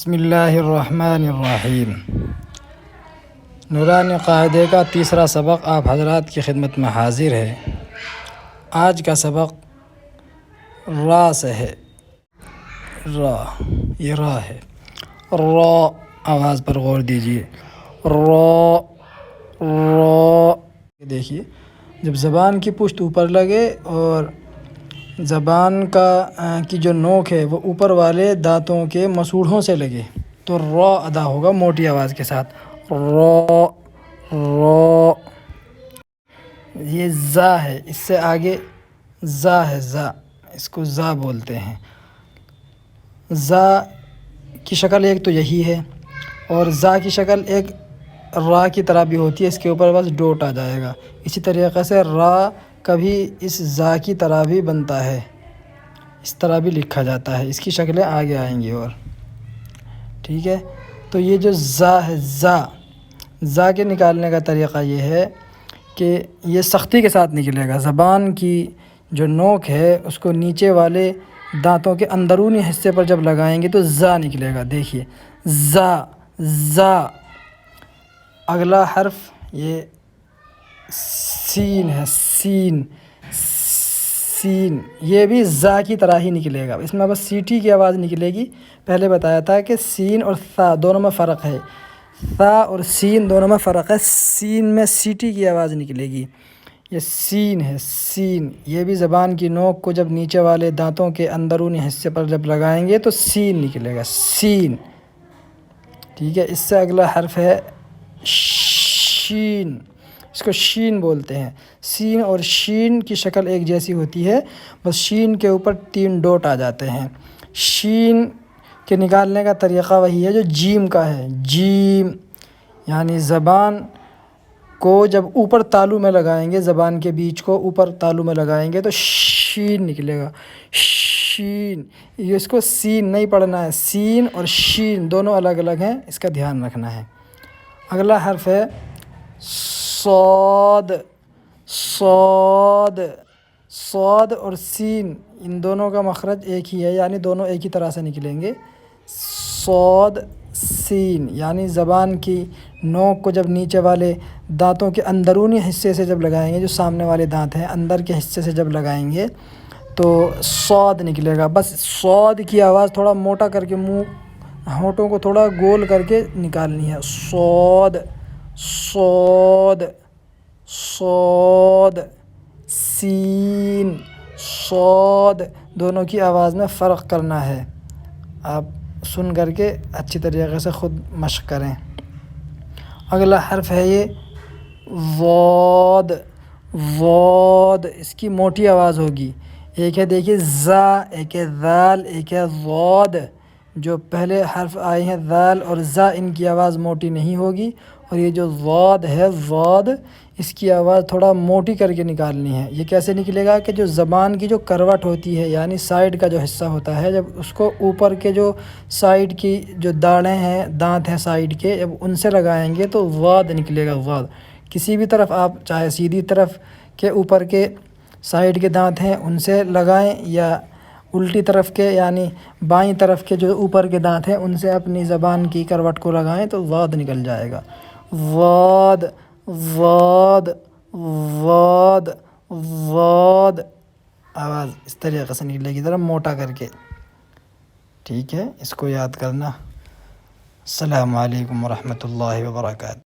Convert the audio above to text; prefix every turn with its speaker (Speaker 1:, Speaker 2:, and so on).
Speaker 1: بسم اللہ الرحمن الرحیم۔ نورانی قاعدے کا تیسرا سبق آپ حضرات کی خدمت میں حاضر ہے۔ آج کا سبق را سے ہے۔ را، یہ را ہے۔ را آواز پر غور دیجیے۔ را را، دیکھیے جب زبان کی پشت اوپر لگے اور زبان کی جو نوک ہے وہ اوپر والے دانتوں کے مسوڑھوں سے لگے تو را ادا ہوگا موٹی آواز کے ساتھ۔ را را، یہ زا ہے، اس سے آگے زا ہے، زا، اس کو زا بولتے ہیں۔ زا کی شکل ایک تو یہی ہے اور زا کی شکل ایک را کی طرح بھی ہوتی ہے، اس کے اوپر بس ڈوٹ آ جائے گا۔ اسی طریقے سے را کبھی اس زا کی طرح بھی بنتا ہے، اس طرح بھی لکھا جاتا ہے۔ اس کی شکلیں آگے آئیں گی اور ٹھیک ہے۔ تو یہ جو زا ہے، زا کے نکالنے کا طریقہ یہ ہے کہ یہ سختی کے ساتھ نکلے گا۔ زبان کی جو نوک ہے اس کو نیچے والے دانتوں کے اندرونی حصے پر جب لگائیں گے تو زا نکلے گا۔ دیکھیے زا، زا۔ اگلا حرف یہ سین ہے، سین، سین، یہ بھی زا کی طرح ہی نکلے گا، اس میں بس سیٹی کی آواز نکلے گی۔ پہلے بتایا تھا کہ سین اور ثا دونوں میں فرق ہے، ثا اور سین دونوں میں فرق ہے۔ سین میں سیٹی کی آواز نکلے گی۔ یہ سین ہے، سین، یہ بھی زبان کی نوک کو جب نیچے والے دانتوں کے اندرونی حصے پر جب لگائیں گے تو سین نکلے گا، سین، ٹھیک ہے۔ اس سے اگلا حرف ہے شین، اس کو شین بولتے ہیں۔ سین اور شین کی شکل ایک جیسی ہوتی ہے، بس شین کے اوپر 3 ڈوٹ آ جاتے ہیں۔ شین کے نکالنے کا طریقہ وہی ہے جو جیم کا ہے، جیم، یعنی زبان کو جب اوپر تالو میں لگائیں گے، زبان کے بیچ کو اوپر تالو میں لگائیں گے تو شین نکلے گا، شین۔ یہ اس کو سین نہیں پڑھنا ہے، سین اور شین دونوں الگ الگ ہیں، اس کا دھیان رکھنا ہے۔ اگلا حرف ہے صاد، صاد، صاد اور سین، ان دونوں کا مخرج ایک ہی ہے، یعنی دونوں ایک ہی طرح سے نکلیں گے۔ صاد، سین، یعنی زبان کی نوک کو جب نیچے والے دانتوں کے اندرونی حصے سے جب لگائیں گے، جو سامنے والے دانت ہیں اندر کے حصے سے جب لگائیں گے تو صاد نکلے گا۔ بس صاد کی آواز تھوڑا موٹا کر کے ہونٹوں کو تھوڑا گول کر کے نکالنی ہے۔ صاد، صاد، صاد، سین، صاد، دونوں کی آواز میں فرق کرنا ہے۔ آپ سن کر کے اچھی طریقے سے خود مشق کریں۔ اگلا حرف ہے یہ ضاد، ضاد، اس کی موٹی آواز ہوگی۔ ایک ہے دیکھیے زا، ایک ہے ذال، ایک ہے ضاد۔ جو پہلے حرف آئے ہیں ذال اور زا، ان کی آواز موٹی نہیں ہوگی، اور یہ جو ضاد ہے، ضاد، اس کی آواز تھوڑا موٹی کر کے نکالنی ہے۔ یہ کیسے نکلے گا کہ جو زبان کی جو کروٹ ہوتی ہے، یعنی سائیڈ کا جو حصہ ہوتا ہے، جب اس کو اوپر کے جو سائیڈ کی جو داڑیں ہیں، دانت ہیں سائیڈ کے، جب ان سے لگائیں گے تو ضاد نکلے گا، ضاد۔ کسی بھی طرف آپ چاہے سیدھی طرف کے اوپر کے سائیڈ کے دانت ہیں ان سے لگائیں، یا الٹی طرف کے یعنی بائیں طرف کے جو اوپر کے دانت ہیں ان سے اپنی زبان کی کروٹ کو لگائیں تو ضاد نکل جائے گا۔ ضاد، ضاد، ضاد، ضاد، آواز اس طریقے سے نکلے گی، ذرا موٹا کر کے، ٹھیک ہے۔ اس کو یاد کرنا۔ السلام علیکم ورحمۃ اللہ وبرکاتہ۔